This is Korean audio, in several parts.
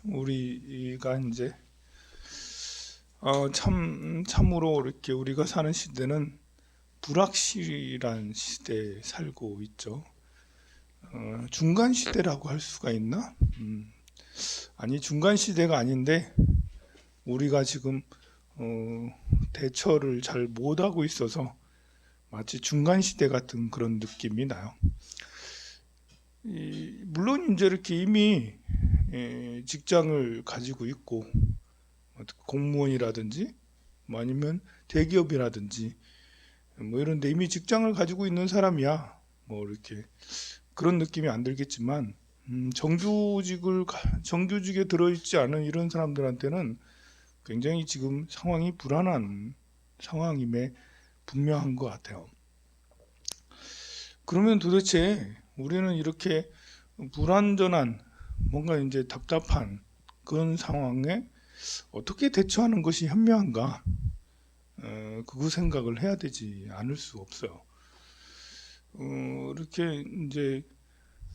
우리가 이제 참으로 이렇게 우리가 사는 시대는 불확실한 시대에 살고 있죠. 중간 시대라고 할 수가 있나? 아니, 중간 시대가 아닌데 우리가 지금 어, 대처를 잘 못하고 있어서 마치 중간 시대 같은 그런 느낌이 나요. 물론 이제 이렇게 이미 직장을 가지고 있고 공무원이라든지 뭐 아니면 대기업이라든지 뭐 이런데 이미 직장을 가지고 있는 사람이야 뭐 이렇게 그런 느낌이 안 들겠지만 정규직에 들어있지 않은 이런 사람들한테는 굉장히 지금 상황이 불안한 상황임에 분명한 것 같아요. 그러면 도대체 우리는 이렇게 불완전한 뭔가 이제 답답한 그런 상황에 어떻게 대처하는 것이 현명한가? 그 생각을 해야 되지 않을 수 없어요. 이렇게 이제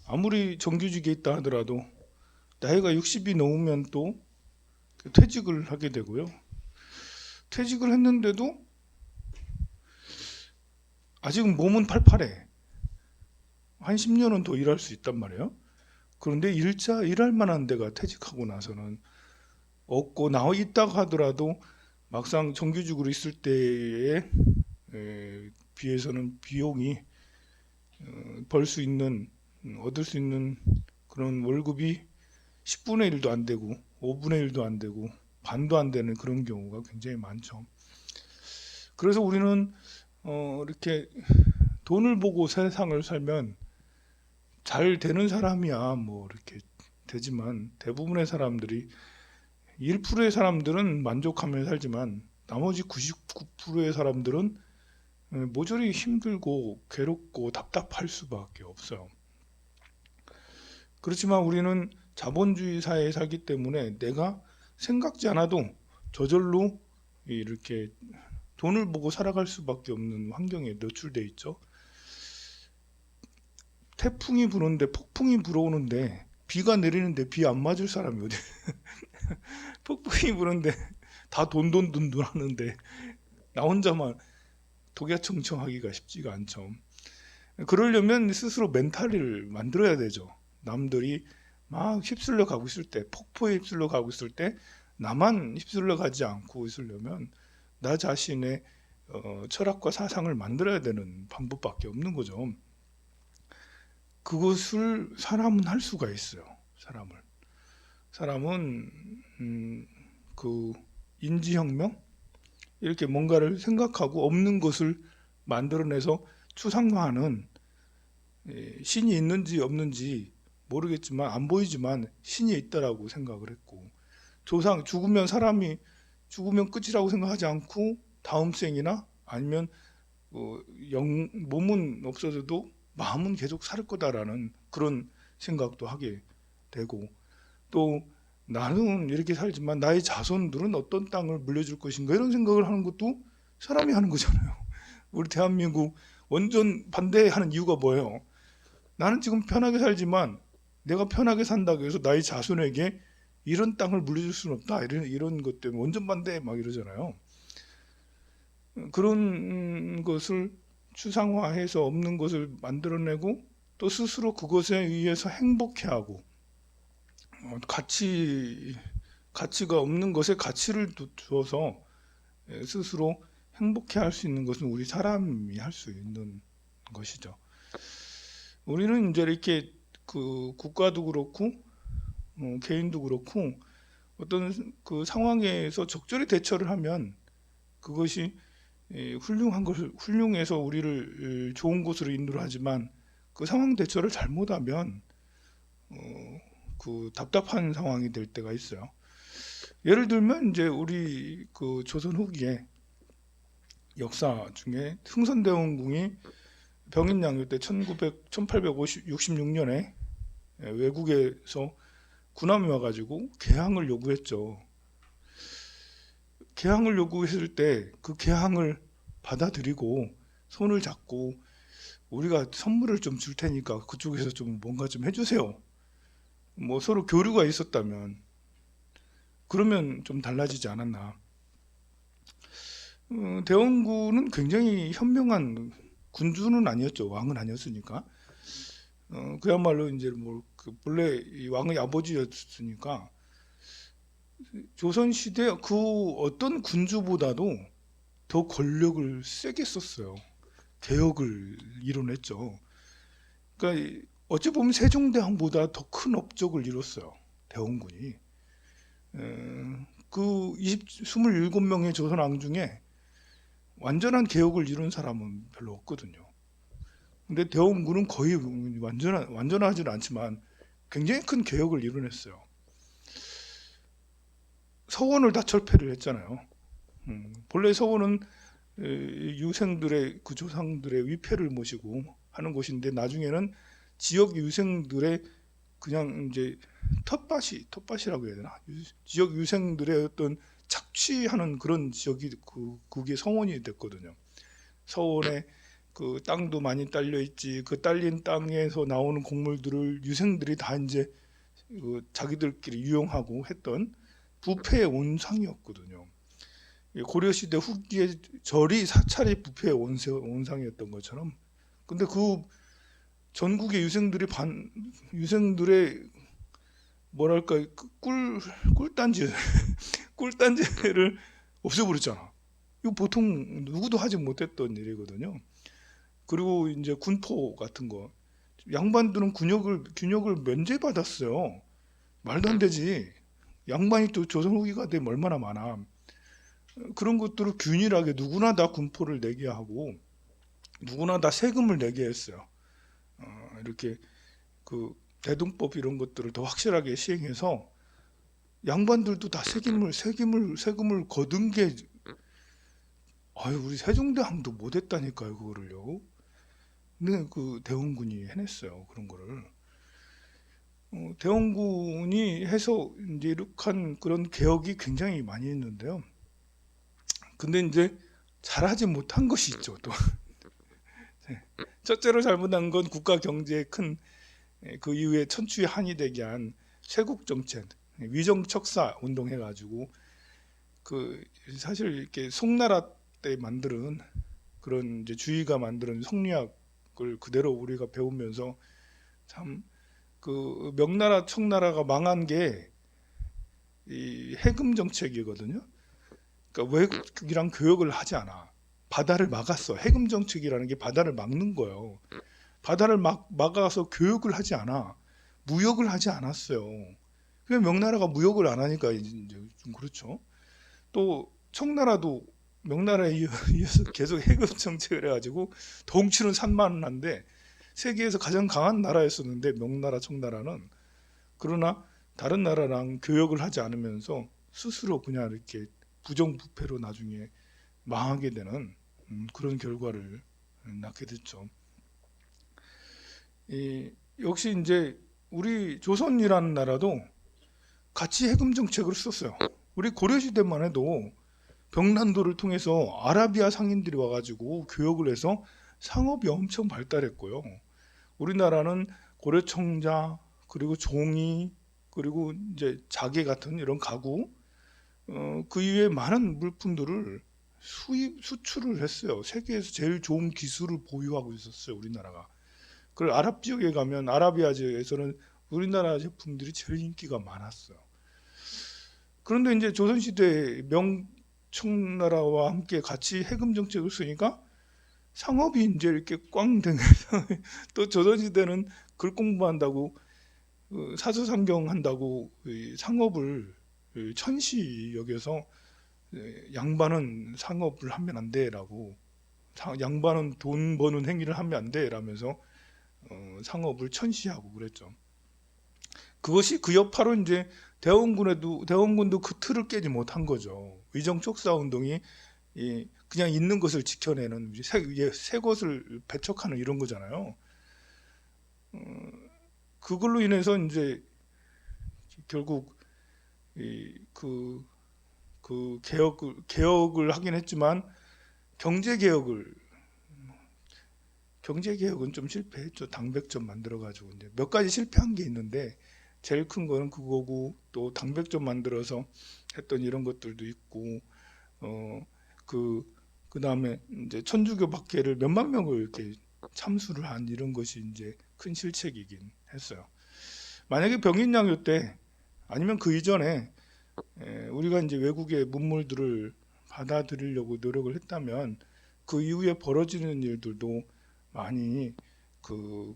아무리 정규직에 있다 하더라도 나이가 60이 넘으면 또 퇴직을 하게 되고요. 퇴직을 했는데도 아직은 몸은 팔팔해. 한 10년은 더 일할 수 있단 말이에요. 그런데 일할 만한 데가 퇴직하고 나서는 없고 나와 있다가 하더라도 막상 정규직으로 있을 때에 비해서는 비용이 벌 수 있는 얻을 수 있는 그런 월급이 10분의 1도 안 되고 5분의 1도 안 되고 반도 안 되는 그런 경우가 굉장히 많죠. 그래서 우리는 이렇게 돈을 보고 세상을 살면 잘 되는 사람이야 뭐 이렇게 되지만 대부분의 사람들이 1%의 사람들은 만족하며 살지만 나머지 99%의 사람들은 모조리 힘들고 괴롭고 답답할 수밖에 없어요. 그렇지만 우리는 자본주의 사회에 살기 때문에 내가 생각지 않아도 저절로 이렇게 돈을 보고 살아갈 수밖에 없는 환경에 노출돼 있죠. 태풍이 부는데 폭풍이 불어오는데 비가 내리는데 비 안 맞을 사람이 어디 폭풍이 부는데 다 돈돈돈돈 하는데 나 혼자만 독야청청하기가 쉽지가 않죠. 그러려면 스스로 멘탈을 만들어야 되죠. 남들이 막 휩쓸려 가고 있을 때, 폭포에 휩쓸려 가고 있을 때 나만 휩쓸려 가지 않고 있으려면 나 자신의 철학과 사상을 만들어야 되는 방법밖에 없는 거죠. 그것을 사람은 할 수가 있어요. 사람은 그 인지혁명 이렇게 뭔가를 생각하고 없는 것을 만들어내서 추상화하는 신이 있는지 없는지 모르겠지만 안 보이지만 신이 있다라고 생각을 했고 죽으면 끝이라고 생각하지 않고 다음 생이나 아니면 몸은 없어져도 마음은 계속 살 거다라는 그런 생각도 하게 되고 또 나는 이렇게 살지만 나의 자손들은 어떤 땅을 물려줄 것인가 이런 생각을 하는 것도 사람이 하는 거잖아요. 우리 대한민국 원전 반대하는 이유가 뭐예요? 나는 지금 편하게 살지만 내가 편하게 산다고 해서 나의 자손에게 이런 땅을 물려줄 수는 없다. 이런 것 때문에 원전 반대 막 이러잖아요. 그런 것을 추상화해서 없는 것을 만들어내고 또 스스로 그것에 의해서 행복해하고 가치가 없는 것에 가치를 두어서 스스로 행복해할 수 있는 것은 우리 사람이 할 수 있는 것이죠. 우리는 이제 이렇게 그 국가도 그렇고 개인도 그렇고 어떤 그 상황에서 적절히 대처를 하면 그것이 훌륭해서 우리를 좋은 곳으로 인도하지만 그 상황 대처를 잘못하면 그 답답한 상황이 될 때가 있어요. 예를 들면 이제 우리 그 조선 후기에 역사 중에 흥선대원군이 병인양요 때 1866년에 외국에서 군함이 와가지고 개항을 요구했죠. 개항을 요구했을 때 그 개항을 받아들이고 손을 잡고 우리가 선물을 좀 줄 테니까 그쪽에서 좀 뭔가 좀 해주세요. 뭐 서로 교류가 있었다면 그러면 좀 달라지지 않았나. 대원군은 굉장히 현명한 군주는 아니었죠. 왕은 아니었으니까. 그야말로 이제 본래 이 왕의 아버지였으니까 조선 시대 그 어떤 군주보다도 더 권력을 세게 썼어요. 개혁을 이뤄냈죠. 그러니까 어찌 보면 세종대왕보다 더 큰 업적을 이뤘어요. 대원군이. 그 27명의 조선 왕 중에 완전한 개혁을 이룬 사람은 별로 없거든요. 근데 대원군은 거의 완전하지는 않지만 굉장히 큰 개혁을 이뤄냈어요. 서원을 다 철폐를 했잖아요. 본래 서원은 유생들의 그 조상들의 위패를 모시고 하는 곳인데 나중에는 지역 유생들의 그냥 이제 텃밭이라고 해야 되나? 지역 유생들의 어떤 착취하는 그런 지역이 그게 서원이 됐거든요. 서원에 그 땅도 많이 딸려 있지. 그 딸린 땅에서 나오는 곡물들을 유생들이 다 이제 자기들끼리 유용하고 했던 부패의 온상이었거든요. 고려시대 후기에 절이 사찰이 부패의 온상이었던 것처럼. 근데 그 전국의 유생들의 뭐랄까 꿀단지 꿀단지를 없애버렸잖아. 이거 보통 누구도 하지 못했던 일이거든요. 그리고 이제 군포 같은 거 양반들은 균역을 면제받았어요. 말도 안 되지. 양반이 또 조선 후기가 되면 얼마나 많아. 그런 것들을 균일하게 누구나 다 군포를 내게 하고 누구나 다 세금을 내게 했어요. 이렇게 그 대동법 이런 것들을 더 확실하게 시행해서 양반들도 다 세금을 거둔 게 우리 세종대왕도 못했다니까요 그거를요. 근데 그 대원군이 해냈어요 그런 거를. 대원군이 해서 이제 이룩한 그런 개혁이 굉장히 많이 있는데요. 근데 이제 잘하지 못한 것이 있죠 또. 첫째로 잘못한 건 국가 경제에 큰 그 이후에 천추의 한이 되게 한 쇄국 정책, 위정척사 운동 해가지고 그 사실 이렇게 송나라 때 만드는 그런 이제 주의가 만드는 성리학을 그대로 우리가 배우면서 참 그 명나라 청나라가 망한 게 이 해금 정책이거든요. 그러니까 외국이랑 교역을 하지 않아. 바다를 막았어. 해금 정책이라는 게 바다를 막는 거예요. 바다를 막아서 교역을 하지 않아. 무역을 하지 않았어요. 그냥 명나라가 무역을 안 하니까 이제 좀 그렇죠. 또 청나라도 명나라에 이어서 계속 해금 정책을 해가지고 덩치는 산만한데 세계에서 가장 강한 나라였었는데 명나라 청나라는 그러나 다른 나라랑 교역을 하지 않으면서 스스로 그냥 이렇게 부정부패로 나중에 망하게 되는 그런 결과를 낳게 됐죠. 역시 이제 우리 조선이라는 나라도 같이 해금 정책을 썼어요. 우리 고려시대만 해도 병란도를 통해서 아라비아 상인들이 와가지고 교역을 해서 상업이 엄청 발달했고요. 우리나라는 고려청자 그리고 종이 그리고 이제 자개 같은 이런 가구 그 이외에 많은 물품들을 수출을 했어요. 세계에서 제일 좋은 기술을 보유하고 있었어요. 우리나라가. 그리고 아랍 지역에 가면 아라비아 지역에서는 우리나라 제품들이 제일 인기가 많았어요. 그런데 이제 조선시대 명청나라와 함께 같이 해금 정책을 쓰니까 상업이 이제 이렇게 꽝 되면서 또 조선시대는 글 공부한다고 사서상경 한다고 상업을 천시 여겨서 양반은 상업을 하면 안 돼라고 양반은 돈 버는 행위를 하면 안 돼라면서 상업을 천시하고 그랬죠. 그것이 그 여파로 이제 대원군도 그 틀을 깨지 못한 거죠. 의정촉사 운동이 그냥 있는 것을 지켜내는 새 것을 배척하는 이런 거잖아요. 그걸로 인해서 이제 결국 그 개혁을 하긴 했지만 경제 개혁은 좀 실패했죠. 당백점 만들어 가지고 이제 몇 가지 실패한 게 있는데 제일 큰 거는 그거고, 또 당백점 만들어서 했던 이런 것들도 있고, 어, 그, 그 다음에 이제 천주교 박해를 몇만 명을 이렇게 참수를 한 이런 것이 이제 큰 실책이긴 했어요. 만약에 병인양요 때 아니면 그 이전에 우리가 이제 외국의 문물들을 받아들이려고 노력을 했다면 그 이후에 벌어지는 일들도 많이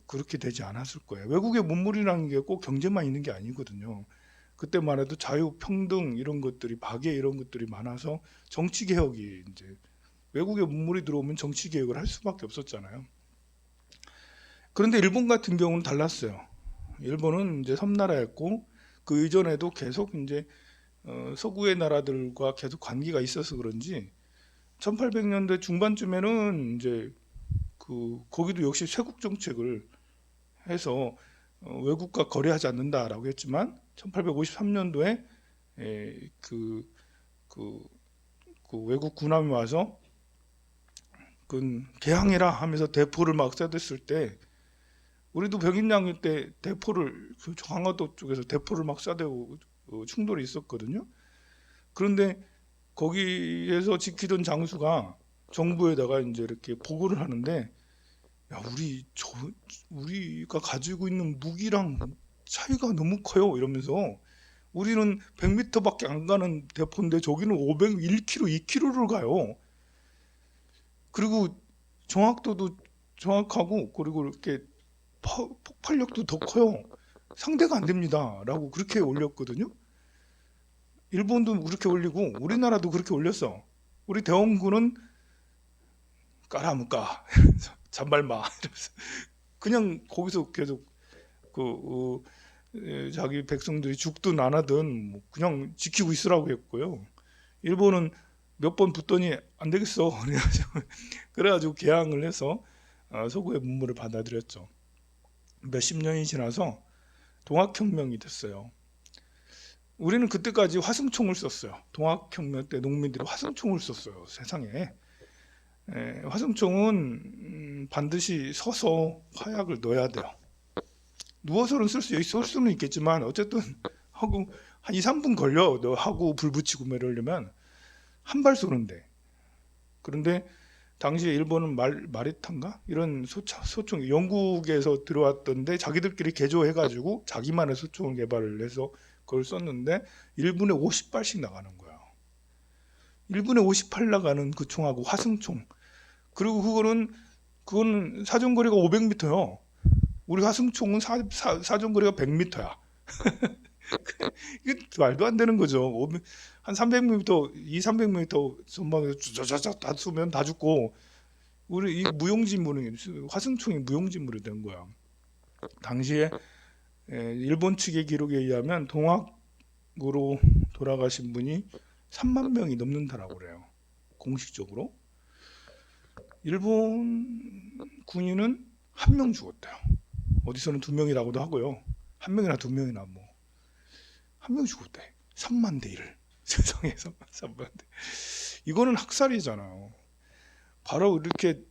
그렇게 되지 않았을 거예요. 외국의 문물이라는 게 꼭 경제만 있는 게 아니거든요. 그때만 해도 자유, 평등 이런 것들이 박애 이런 것들이 많아서 정치 개혁이 이제 외국의 문물이 들어오면 정치 개혁을 할 수밖에 없었잖아요. 그런데 일본 같은 경우는 달랐어요. 일본은 이제 섬나라였고 그 이전에도 계속 이제 서구의 나라들과 계속 관계가 있어서 그런지 1800년대 중반쯤에는 이제 거기도 역시 쇄국 정책을 해서 외국과 거래하지 않는다라고 했지만 1853년도에 그, 그, 그 외국 군함이 와서 개항해라 하면서 대포를 막 쏴댔을 때 우리도 백인양요 때 대포를 강화도 쪽에서 대포를 막 쏴대고 충돌이 있었거든요. 그런데 거기에서 지키던 장수가 정부에다가 이제 이렇게 보고를 하는데 야, 우리가 가지고 있는 무기랑 차이가 너무 커요. 이러면서 우리는 100m밖에 안 가는 대포인데 저기는 1km, 2km를 가요. 그리고 정확도도 정확하고 그리고 이렇게 폭발력도 더 커요. 상대가 안 됩니다. 라고 그렇게 올렸거든요. 일본도 그렇게 올리고 우리나라도 그렇게 올렸어. 우리 대원군은 까라무까 잔발마 이러면서 그냥 거기서 계속 자기 백성들이 죽든 안 하든 뭐 그냥 지키고 있으라고 했고요. 일본은 몇 번 붙더니 안 되겠어. 그래가지고 개항을 해서 서구의 문물을 받아들였죠. 몇십 년이 지나서 동학혁명이 됐어요. 우리는 그때까지 화승총을 썼어요. 동학혁명 때 농민들이 화승총을 썼어요. 세상에. 화승총은 반드시 서서 화약을 넣어야 돼요. 누워서는 쓸 수는 있겠지만 어쨌든 하고 한 2, 3분 걸려. 너 하고 불 붙이고 이러려면 한 발 쏘는데. 그런데 당시에 일본은 마리탄가 이런 소총 영국에서 들어왔던데 자기들끼리 개조해가지고 자기만의 소총을 개발을 해서 그걸 썼는데 1분에 50발씩 나가는 거야. 1분에 50발 나가는 그 총하고 화승총. 그리고 그거는 사정거리가 500m요. 우리 화승총은 사정거리가 100m야. 이게 말도 안 되는 거죠. 한 300m, 2, 300m 전방에서 쫙쫙쫙 다 쏘면 다 죽고 우리 이 무용지물이 화승총이 무용지물이 된 거야. 당시에 일본 측의 기록에 의하면 동학으로 돌아가신 분이 3만 명이 넘는다라고 그래요. 공식적으로. 일본 군인은 한 명 죽었대요. 어디서는 2명이라고도 하고요. 한 명이나 2명이나 뭐 한 명 죽었대. 3만 대 1. 세상에서 3만 대. 이거는 학살이잖아요. 바로 이렇게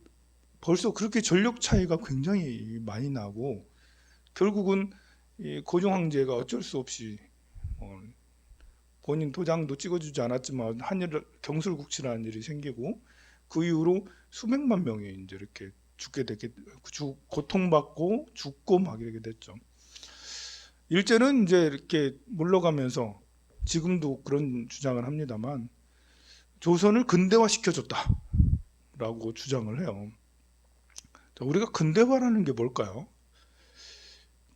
벌써 그렇게 전력 차이가 굉장히 많이 나고 결국은 이 고종 황제가 어쩔 수 없이 본인 도장도 찍어주지 않았지만 한일 경술국치라는 일이 생기고 그 이후로 수백만 명이 이제 이렇게 죽게 됐게 고통받고 죽고 막 이렇게 됐죠. 일제는 이제 이렇게 물러가면서 지금도 그런 주장을 합니다만 조선을 근대화 시켜줬다라고 주장을 해요. 자, 우리가 근대화라는 게 뭘까요?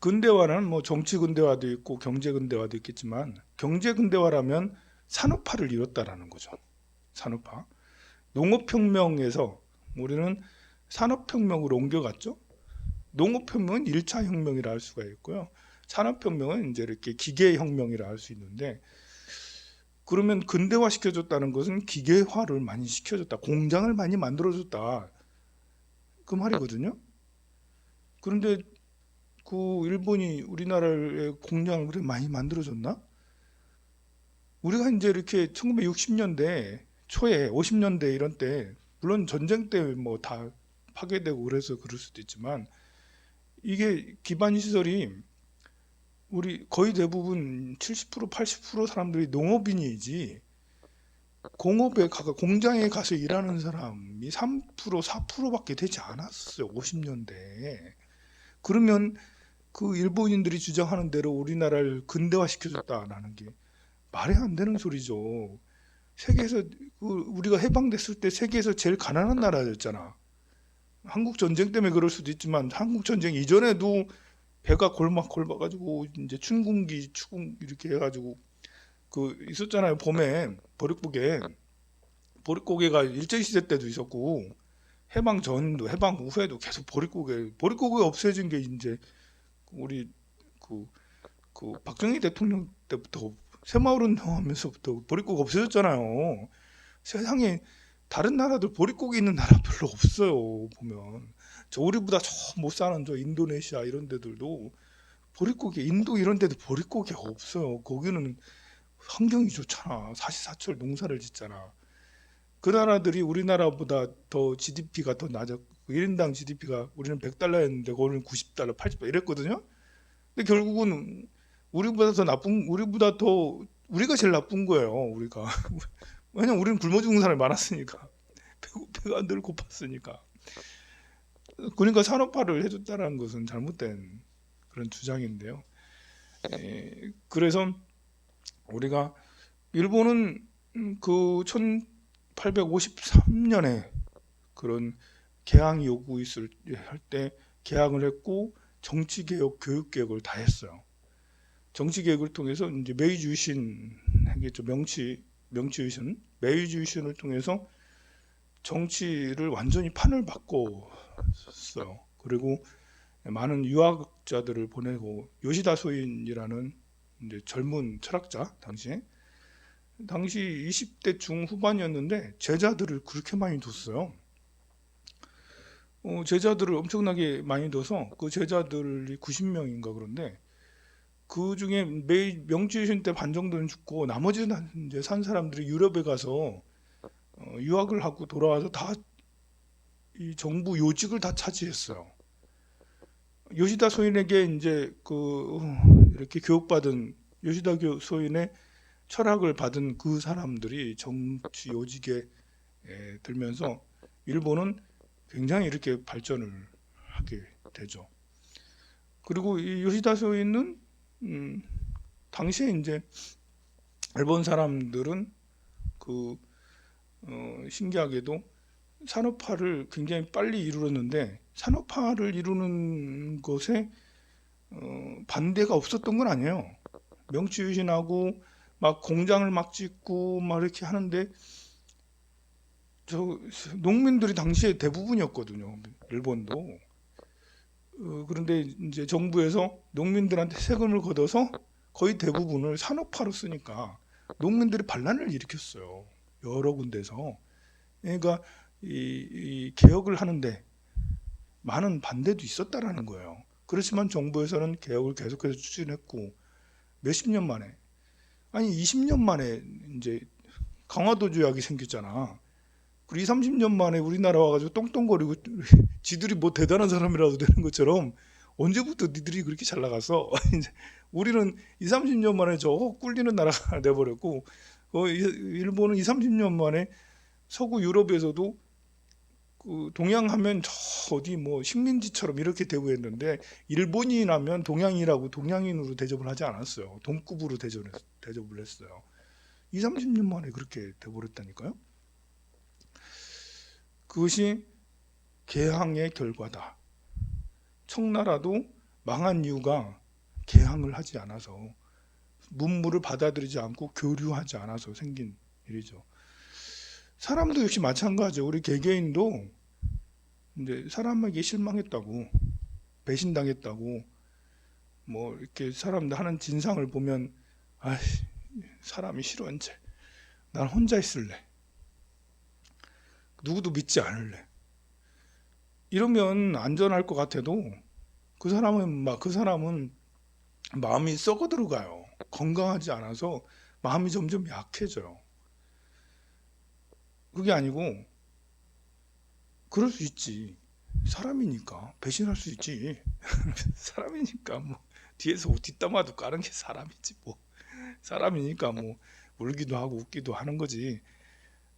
근대화는 뭐 정치 근대화도 있고 경제 근대화도 있겠지만 경제 근대화라면 산업화를 이뤘다라는 거죠. 산업화. 농업혁명에서 우리는 산업혁명으로 옮겨갔죠. 농업혁명은 1차 혁명이라 할 수가 있고요. 산업혁명은 이제 이렇게 기계혁명이라 할 수 있는데 그러면 근대화 시켜줬다는 것은 기계화를 많이 시켜줬다. 공장을 많이 만들어줬다. 그 말이거든요. 그런데 그 일본이 우리나라의 공장을 그렇게 많이 만들어줬나? 우리가 이제 이렇게 1960년대 초에 50년대 이런 때 물론 전쟁 때 뭐 다 파괴되고 그래서 그럴 수도 있지만 이게 기반 시설이 우리 거의 대부분 70% 80% 사람들이 농업인이지 공업에 공장에 가서 일하는 사람이 3% 4%밖에 되지 않았어요. 50년대에. 그러면 그 일본인들이 주장하는 대로 우리나라를 근대화시켜줬다라는 게 말이 안 되는 소리죠. 세계에서 우리가 해방됐을 때 세계에서 제일 가난한 나라였잖아. 한국 전쟁 때문에 그럴 수도 있지만 한국 전쟁 이전에도 배가 골막 이제 춘궁기 추궁 이렇게 해가지고 그 있었잖아요. 봄에 보릿고개가 일제시대 때도 있었고 해방 전도 해방 후에도 계속 보릿고개 없어진 게 이제 우리 그, 그 박정희 대통령 때부터 새마을운동 하면서부터 보릿고개 없어졌잖아요. 세상에 다른 나라들 보릿고개 있는 나라 별로 없어요. 보면 저 우리보다 저 못 사는 저 인도네시아 이런 데들도 보릿고개 인도 이런 데도 보릿고개가 없어요. 거기는 환경이 좋잖아. 사시사철 농사를 짓잖아. 그 나라들이 우리나라보다 더 GDP가 더 낮았고 1인당 GDP가 우리는 100달러였는데 거기는 90달러, 80달러 이랬거든요. 근데 결국은 우리보다 더 우리가 제일 나쁜 거예요. 우리가 왜냐면 우리는 굶어 죽는 사람이 많았으니까 배가 늘 고팠으니까. 그러니까 산업화를 해줬다는 것은 잘못된 그런 주장인데요. 그래서 우리가 일본은 그 1853년에 그런 개항 요구 있을 할 때 개항을 했고 정치개혁, 교육개혁을 다 했어요. 정치개혁을 통해서 이제 메이지 유신 하겠죠. 명치 유신, 메이지 유신을 통해서 정치를 완전히 판을 바꿨어요. 그리고 많은 유학자들을 보내고 요시다 소인이라는 이제 젊은 철학자 당시 20대 중후반이었는데 제자들을 그렇게 많이 뒀어요. 제자들을 엄청나게 많이 둬서 그 제자들이 90명인가 그런데 그 중에 명주유신 때 반 정도는 죽고 나머지는 이제 산 사람들이 유럽에 가서 유학을 하고 돌아와서 다 이 정부 요직을 다 차지했어요. 요시다 소인에게 이제 이렇게 교육받은 소인의 철학을 받은 그 사람들이 정치 요직에 들면서 일본은 굉장히 이렇게 발전을 하게 되죠. 그리고 이 요시다 소인은 당시에 이제 일본 사람들은 신기하게도 산업화를 굉장히 빨리 이루었는데 산업화를 이루는 것에 반대가 없었던 건 아니에요. 명치유신하고 막 공장을 막 짓고 막 이렇게 하는데 저 농민들이 당시에 대부분이었거든요. 일본도. 그런데 이제 정부에서 농민들한테 세금을 걷어서 거의 대부분을 산업화로 쓰니까 농민들이 반란을 일으켰어요. 여러 군데서. 그러니까 이 개혁을 하는데 많은 반대도 있었다라는 거예요. 그렇지만 정부에서는 개혁을 계속해서 추진했고 몇십 년 만에 아니 20년 만에 이제 강화도 조약이 생겼잖아. 그리고 2, 30년 만에 우리나라 와가지고 똥똥거리고 지들이 뭐 대단한 사람이라도 되는 것처럼 언제부터 니들이 그렇게 잘 나갔어? 우리는 2, 30년 만에 저 꿀리는 나라가 돼버렸고 일본은 2, 30년 만에 서구 유럽에서도 그 동양하면 저 어디 뭐 식민지처럼 이렇게 대우했는데 일본인 하면 동양이라고 동양인으로 대접을 하지 않았어요. 동급으로 대접을 했어요. 2, 30년 만에 그렇게 돼버렸다니까요. 그것이 개항의 결과다. 청나라도 망한 이유가 개항을 하지 않아서 문물을 받아들이지 않고 교류하지 않아서 생긴 일이죠. 사람도 역시 마찬가지예요. 우리 개개인도 이제 사람에게 실망했다고 배신당했다고 뭐 이렇게 사람들 하는 진상을 보면 아 사람이 싫어 이제 난 혼자 있을래. 누구도 믿지 않을래. 이러면 안전할 것 같아도 그 사람은 마음이 썩어 들어가요. 건강하지 않아서 마음이 점점 약해져요. 그게 아니고 그럴 수 있지. 사람이니까 배신할 수 있지. 사람이니까 뭐 뒤에서 뒷담화도 까는 게 사람이지 뭐. 사람이니까 뭐 울기도 하고 웃기도 하는 거지.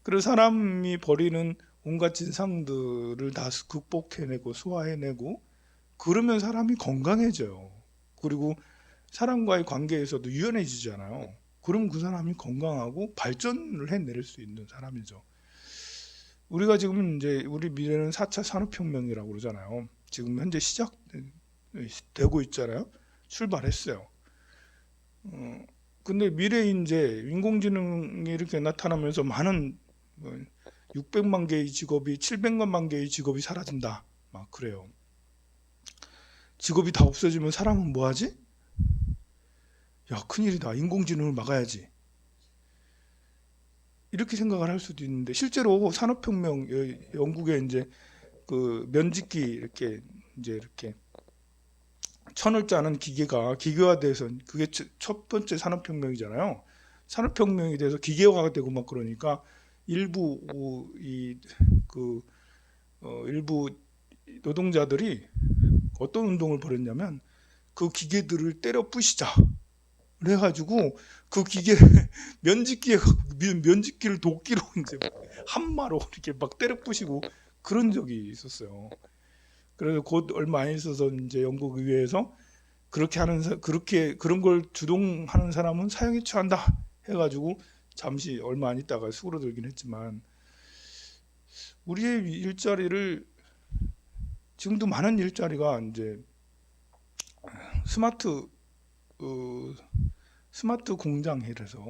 그래서 사람이 벌이는 온갖 진상들을 다 극복해내고 소화해내고 그러면 사람이 건강해져요. 그리고 사람과의 관계에서도 유연해지잖아요. 그럼 그 사람이 건강하고 발전을 해낼 수 있는 사람이죠. 우리가 지금 이제 우리 미래는 4차 산업혁명이라고 그러잖아요. 지금 현재 시작되고 있잖아요. 출발했어요. 근데 미래에 이제 인공지능이 이렇게 나타나면서 많은 600만 개의 직업이 700만 개의 직업이 사라진다. 막 그래요. 직업이 다 없어지면 사람은 뭐 하지? 야, 큰일이다. 인공지능을 막아야지. 이렇게 생각을 할 수도 있는데 실제로 산업혁명 영국에 이제 그 면직기 이렇게 천을 짜는 기계가 기계화돼서 그게 첫 번째 산업혁명이잖아요. 산업혁명이 돼서 기계화가 되고 막 그러니까 일부 일부 노동자들이 어떤 운동을 벌였냐면 그 기계들을 때려 부시자. 그래가지고 그 기계 면직기를 도끼로 이제 한마로 이렇게 막 때려 부시고 그런 적이 있었어요. 그래서 곧 얼마 안 있어서 이제 영국 의회에서 그렇게 그런 걸 주동하는 사람은 사형에 처한다 해가지고 잠시 얼마 안 있다가 수그러들긴 했지만 우리의 일자리를 지금도 많은 일자리가 이제 스마트 어, 스마트 공장이라서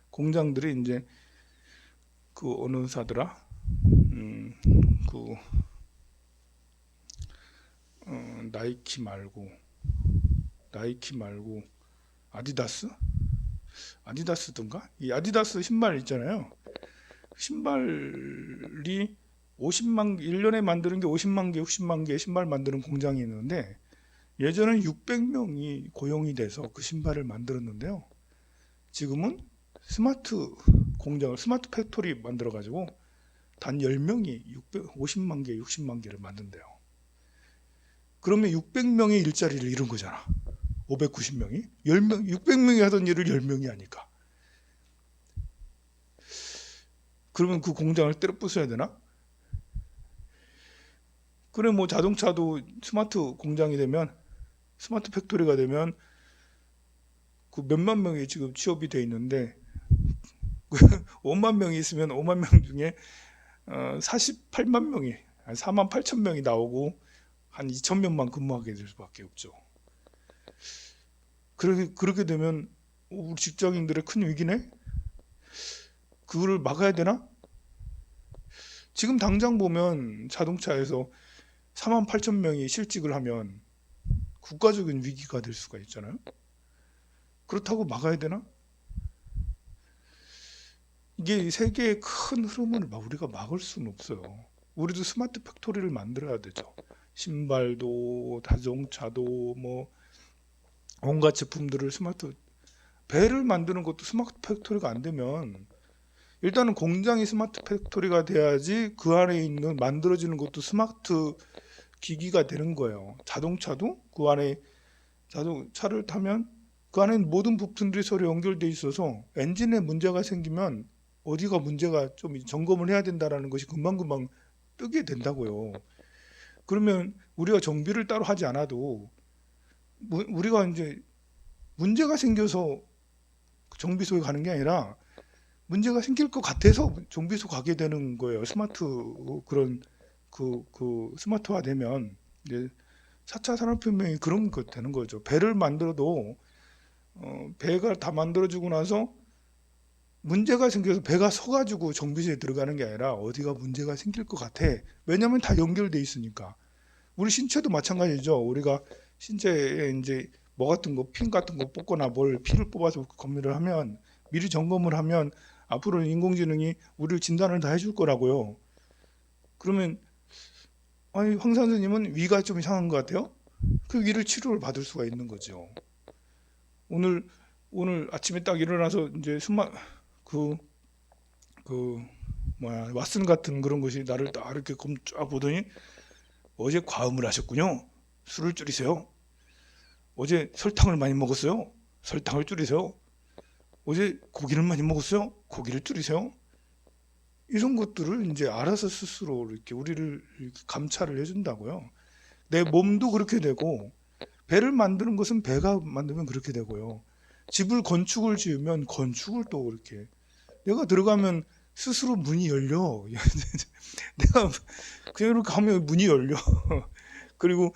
공장들이 이제 그 어느 사더라 그 나이키 말고 아디다스 아디다스던가 이 아디다스 신발 있잖아요. 신발이 1년에 만드는 게 50만 개, 60만 개 신발 만드는 공장이 있는데 예전엔 600명이 고용이 돼서 그 신발을 만들었는데요. 지금은 스마트 공장을 스마트 팩토리 만들어 가지고 단 10명이 50만 개, 60만 개를 만든대요. 그러면 600명의 일자리를 잃은 거잖아. 590명이 10명, 600명이 하던 일을 10명이 하니까. 그러면 그 공장을 때려 부숴야 되나? 그래 뭐 자동차도 스마트 공장이 되면 스마트 팩토리가 되면 그 몇만 명이 지금 취업이 돼 있는데 5만 명이 있으면 5만 명 중에 48만 명이 4만 8천 명이 나오고 한 2천 명만 근무하게 될 수밖에 없죠. 그렇게 되면 우리 직장인들의 큰 위기네? 그거를 막아야 되나? 지금 당장 보면 자동차에서 4만 8천 명이 실직을 하면 국가적인 위기가 될 수가 있잖아요. 그렇다고 막아야 되나? 이게 세계의 큰 흐름을 우리가 막을 수는 없어요. 우리도 스마트 팩토리를 만들어야 되죠. 신발도 자동차도 뭐 온갖 제품들을 배를 만드는 것도 스마트 팩토리가 안 되면 일단은 공장이 스마트 팩토리가 돼야지 그 안에 있는 만들어지는 것도 스마트 기기가 되는 거예요. 자동차도 그 안에 자동차를 타면 그 안에 모든 부품들이 서로 연결돼 있어서 엔진에 문제가 생기면 어디가 문제가 좀 점검을 해야 된다라는 것이 금방금방 뜨게 된다고요. 그러면 우리가 정비를 따로 하지 않아도 우리가 이제 문제가 생겨서 정비소에 가는 게 아니라 문제가 생길 것 같아서 정비소 가게 되는 거예요. 그런 스마트화 되면 이제 4차 산업혁명이 그런 것 되는 거죠. 배를 만들어도 배가 다 만들어지고 나서 문제가 생겨서 배가 서가지고 정비소에 들어가는 게 아니라 어디가 문제가 생길 것 같아. 왜냐하면 다 연결돼 있으니까. 우리 신체도 마찬가지죠. 우리가 신체에 이제 뭐 같은 거, 핀 같은 거 뽑거나 피를 뽑아서 검사를 하면 미리 점검을 하면 앞으로 인공지능이 우리를 진단을 다 해줄 거라고요. 그러면 아니 황 선생님은 위가 좀 이상한 것 같아요. 그 위를 치료를 받을 수가 있는 거죠. 오늘 아침에 딱 일어나서 이제 그 왓슨 같은 그런 것이 나를 딱 이렇게 쫙 보더니 어제 과음을 하셨군요. 술을 줄이세요. 어제 설탕을 많이 먹었어요? 설탕을 줄이세요. 어제 고기를 많이 먹었어요? 고기를 줄이세요. 이런 것들을 이제 알아서 스스로 이렇게 우리를 이렇게 감찰을 해준다고요. 내 몸도 그렇게 되고, 배를 만드는 것은 배가 만들면 그렇게 되고요. 집을 건축을 지으면 건축을 또 그렇게, 내가 들어가면 스스로 문이 열려. 내가 그냥 이렇게 하면 문이 열려. 그리고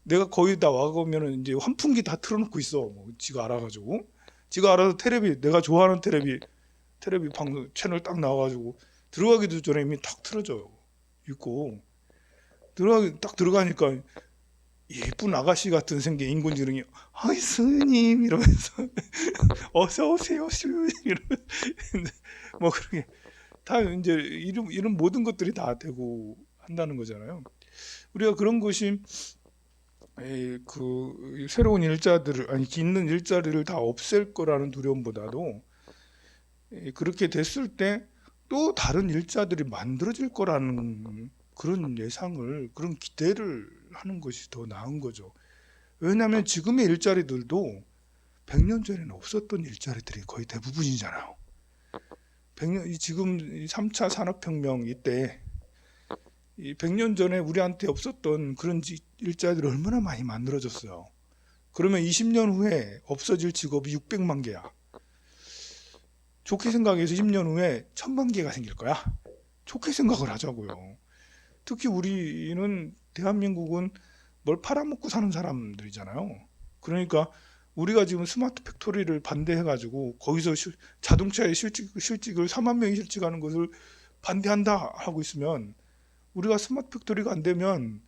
내가 거의 다 와가면은 이제 환풍기 다 틀어놓고 있어. 뭐 지가 알아가지고, 지가 알아서 테레비, 내가 좋아하는 테레비 방송 채널 딱 나와가지고 들어가기도 전에 이미 탁 틀어져요. 있고, 들어가기 딱 들어가니까 예쁜 아가씨 같은 생긴 인공지능이, 아이 스님 이러면서 어서 오세요 이러면서 뭐 그렇게 다 이제 이런 모든 것들이 다 되고 한다는 거잖아요. 우리가 그런 것이 그 새로운 일자들을, 아니 있는 일자리를 다 없앨 거라는 두려움보다도 그렇게 됐을 때 또 다른 일자들이 만들어질 거라는 그런 예상을, 그런 기대를 하는 것이 더 나은 거죠. 왜냐하면 지금의 일자리들도 100년 전에는 없었던 일자리들이 거의 대부분이잖아요. 100년, 지금 3차 산업혁명 이때 이 100년 전에 우리한테 없었던 그런 일자리들이 얼마나 많이 만들어졌어요. 그러면 20년 후에 없어질 직업이 600만 개야. 좋게 생각해서 20년 후에 1000만 개가 생길 거야. 좋게 생각을 하자고요. 특히 우리는, 대한민국은 뭘 팔아먹고 사는 사람들이잖아요. 그러니까 우리가 지금 스마트 팩토리를 반대해가지고 거기서 자동차의 실직을 4만 명이 실직하는 것을 반대한다 하고 있으면, 우리가 스마트 팩토리가 안 되면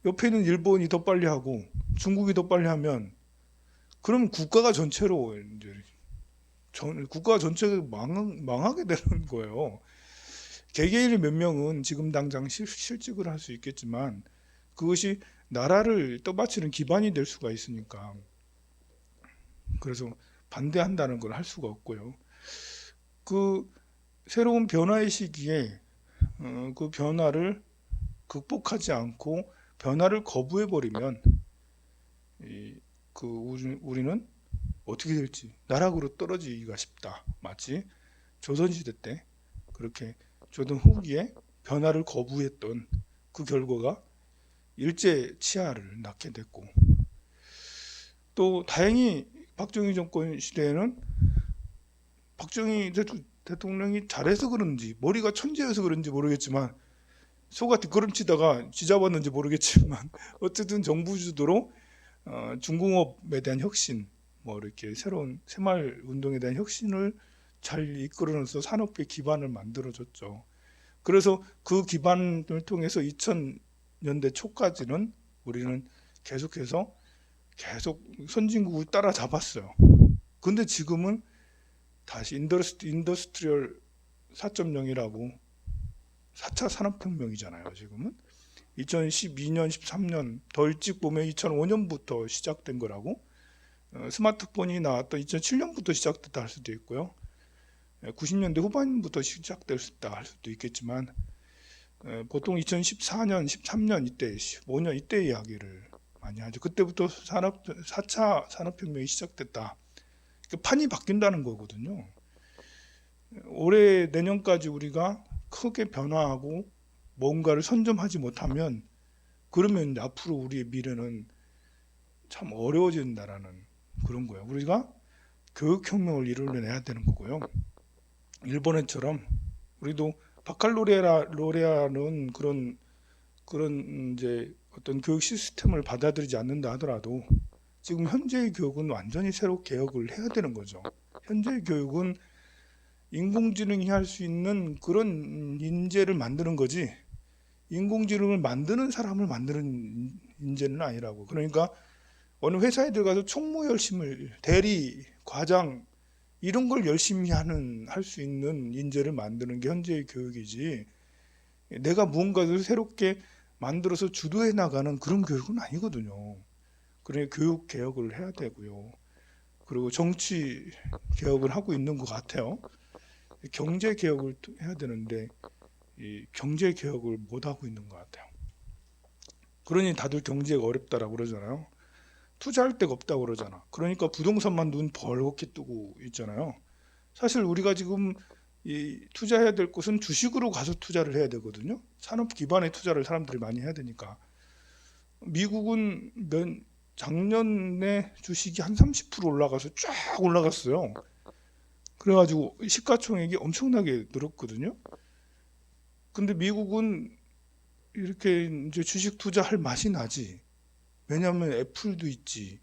옆에 있는 일본이 더 빨리 하고 중국이 더 빨리 하면, 그럼 국가가 전체로 이제 국가 전체가 망하게 되는 거예요. 개개인 몇 명은 지금 당장 실직을 할 수 있겠지만 그것이 나라를 떠받치는 기반이 될 수가 있으니까, 그래서 반대한다는 걸 할 수가 없고요. 그 새로운 변화의 시기에 그 변화를 극복하지 않고 변화를 거부해 버리면 우리는 어떻게 될지 나락으로 떨어지기가 쉽다. 마치 조선시대 때 그렇게 조선 후기에 변화를 거부했던 그 결과가 일제 치하를 낳게 됐고, 또 다행히 박정희 정권 시대에는 박정희 대통령이 잘해서 그런지, 머리가 천재여서 그런지 모르겠지만, 소가 뒷걸음치다가 쥐잡았는지 모르겠지만 어쨌든 정부 주도로 중공업에 대한 혁신, 뭐 이렇게 새로운 새마을 운동에 대한 혁신을 잘 이끌어내서 산업의 기반을 만들어줬죠. 그래서 그 기반을 통해서 2000년대 초까지는 우리는 계속해서 계속 선진국을 따라잡았어요. 근데 지금은 다시 인더스트리얼 4.0이라고 4차 산업혁명이잖아요. 지금은 2012년, 13년, 더 일찍 보면 2005년부터 시작된 거라고. 스마트폰이 나왔던 2007년부터 시작됐다 할 수도 있고요. 90년대 후반부터 시작될 수 있다 할 수도 있겠지만, 보통 2014년, 13년 이때, 15년 이때 이야기를 많이 하죠. 그때부터 4차 산업혁명이 시작됐다. 판이 바뀐다는 거거든요. 올해 내년까지 우리가 크게 변화하고 뭔가를 선점하지 못하면, 그러면 앞으로 우리의 미래는 참 어려워진다라는 그런 거예요. 우리가 교육혁명을 이룰어내야 되는 거고요. 일본애처럼 우리도 바칼로레아는 그런 이제 어떤 교육 시스템을 받아들이지 않는다 하더라도, 지금 현재의 교육은 완전히 새로 개혁을 해야 되는 거죠. 현재의 교육은 인공지능이 할 수 있는 그런 인재를 만드는 거지, 인공지능을 만드는 사람을 만드는 인재는 아니라고. 그러니까 어느 회사에 들어가서 총무 열심을, 대리, 과장 이런 걸 열심히 할 수 있는 인재를 만드는 게 현재의 교육이지, 내가 무언가를 새롭게 만들어서 주도해 나가는 그런 교육은 아니거든요. 그래, 교육 개혁을 해야 되고요. 그리고 정치 개혁을 하고 있는 것 같아요. 경제 개혁을 해야 되는데 이 경제 개혁을 못 하고 있는 것 같아요. 그러니 다들 경제가 어렵다라고 그러잖아요. 투자할 데가 없다고 그러잖아. 그러니까 부동산만 눈 벌겋게 뜨고 있잖아요. 사실 우리가 지금 이 투자해야 될 곳은 주식으로 가서 투자를 해야 되거든요. 산업 기반의 투자를 사람들이 많이 해야 되니까. 미국은 작년에 주식이 한 30% 올라가서 쫙 올라갔어요. 그래가지고 시가총액이 엄청나게 늘었거든요. 근데 미국은 이렇게 이제 주식 투자할 맛이 나지. 왜냐하면 애플도 있지,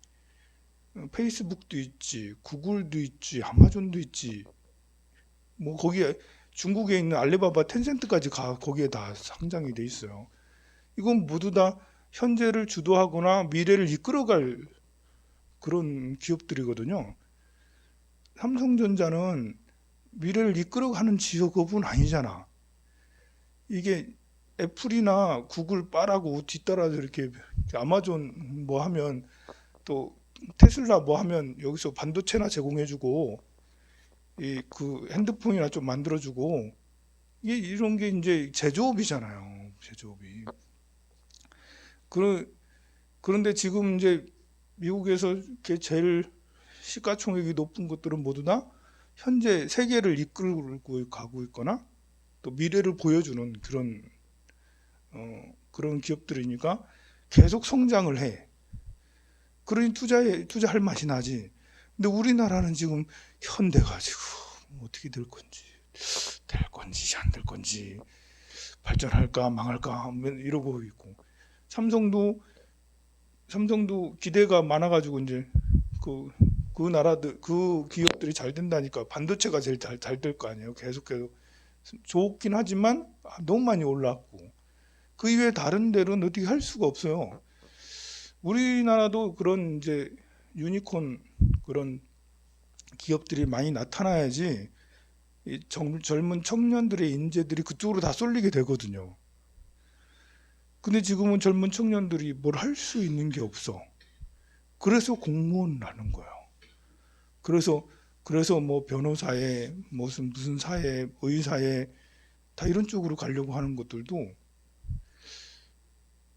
페이스북도 있지, 구글도 있지, 아마존도 있지. 뭐 거기에 중국에 있는 알리바바, 텐센트까지 거기에 다 상장이 돼 있어요. 이건 모두 다 현재를 주도하거나 미래를 이끌어갈 그런 기업들이거든요. 삼성전자는 미래를 이끌어가는 기업은 아니잖아. 이게 애플이나 구글 빠라고 뒤따라서 이렇게 아마존 뭐 하면, 또 테슬라 뭐 하면 여기서 반도체나 제공해주고 이 그 핸드폰이나 좀 만들어주고, 이게 이런 게 이제 제조업이잖아요. 제조업이. 그런 그런데 지금 이제 미국에서 이렇게 제일 시가총액이 높은 것들은 모두 다 현재 세계를 이끌고 가고 있거나 또 미래를 보여주는 그런 기업들이니까 계속 성장을 해. 그러니 투자할 맛이 나지. 근데 우리나라는 지금 현대 가지고 어떻게 될 건지 안 될 건지, 발전할까 망할까 이러고 있고, 삼성도 기대가 많아가지고 이제 그, 그 나라들, 그 기업들이 잘 된다니까 반도체가 제일 잘 될 거 아니에요. 계속해서 좋긴 하지만 너무 많이 올랐고, 그 이외에 다른 데는 어떻게 할 수가 없어요. 우리나라도 그런 이제 유니콘 그런 기업들이 많이 나타나야지 이 젊은 청년들의 인재들이 그쪽으로 다 쏠리게 되거든요. 근데 지금은 젊은 청년들이 뭘 할 수 있는 게 없어. 그래서 공무원을 하는 거예요. 그래서 뭐 변호사에, 무슨 사회, 의사에, 다 이런 쪽으로 가려고 하는 것들도,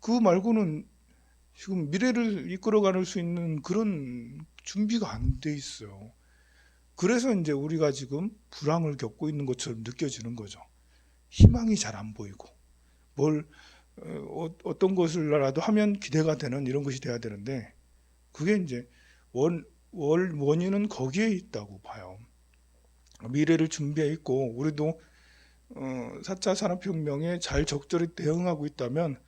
그거 말고는 지금 미래를 이끌어갈 수 있는 그런 준비가 안 돼 있어요. 그래서 이제 우리가 지금 불황을 겪고 있는 것처럼 느껴지는 거죠. 희망이 잘 안 보이고, 어떤 것을라도 하면 기대가 되는 이런 것이 돼야 되는데, 그게 이제 원인은 거기에 있다고 봐요. 미래를 준비해 있고, 우리도 4차 산업혁명에 잘 적절히 대응하고 있다면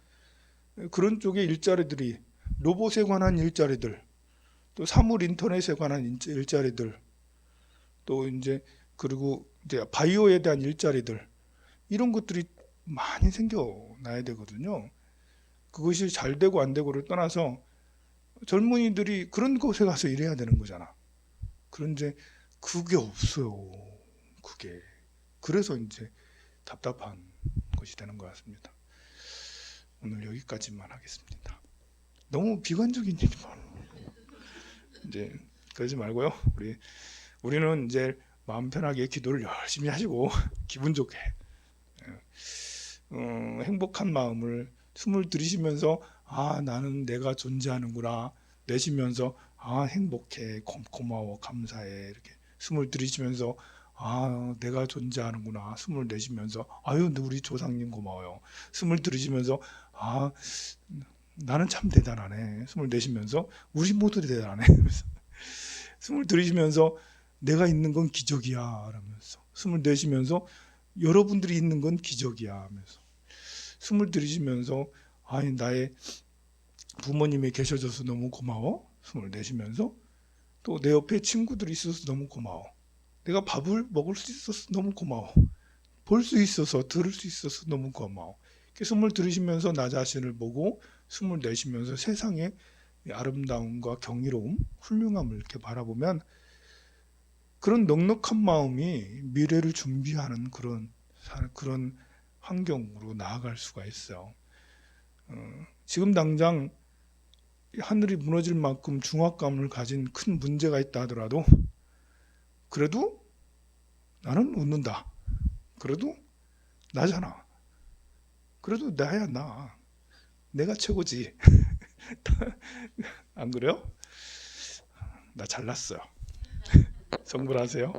그런 쪽의 일자리들이, 로봇에 관한 일자리들, 또 사물 인터넷에 관한 일자리들, 또 이제 그리고 이제 바이오에 대한 일자리들, 이런 것들이 많이 생겨나야 되거든요. 그것이 잘 되고 안 되고를 떠나서 젊은이들이 그런 곳에 가서 일해야 되는 거잖아. 그런데 그게 없어요. 그게. 그래서 이제 답답한 것이 되는 것 같습니다. 오늘 여기까지만 하겠습니다. 너무 비관적인 얘기만. 이제 그러지 말고요. 우리는 이제 마음 편하게 기도를 열심히 하시고 기분 좋게 행복한 마음을 숨을 들이쉬면서, 아 나는 내가 존재하는구나 내쉬면서, 아 행복해, 고마워, 감사해, 이렇게 숨을 들이쉬면서, 아 내가 존재하는구나 숨을 내쉬면서, 아유 우리 조상님 고마워요 숨을 들이쉬면서, 아 나는 참 대단하네 숨을 내쉬면서, 우리 모두 대단하네 숨을 들이쉬면서, 내가 있는 건 기적이야 라면서 숨을 내쉬면서, 여러분들이 있는 건 기적이야 하면서 숨을 들이쉬면서, 아니 나의 부모님이 계셔줘서 너무 고마워 숨을 내쉬면서, 또 내 옆에 친구들이 있어서 너무 고마워, 내가 밥을 먹을 수 있어서 너무 고마워, 볼 수 있어서 들을 수 있어서 너무 고마워. 이렇게 숨을 들이쉬면서 나 자신을 보고 숨을 내쉬면서 세상의 아름다움과 경이로움, 훌륭함을 이렇게 바라보면, 그런 넉넉한 마음이 미래를 준비하는 그런 환경으로 나아갈 수가 있어요. 지금 당장 하늘이 무너질 만큼 중압감을 가진 큰 문제가 있다 하더라도, 그래도 나는 웃는다. 그래도 나잖아. 그래도 나야 나. 내가 최고지. 안 그래요? 나 잘났어요. 성불하세요.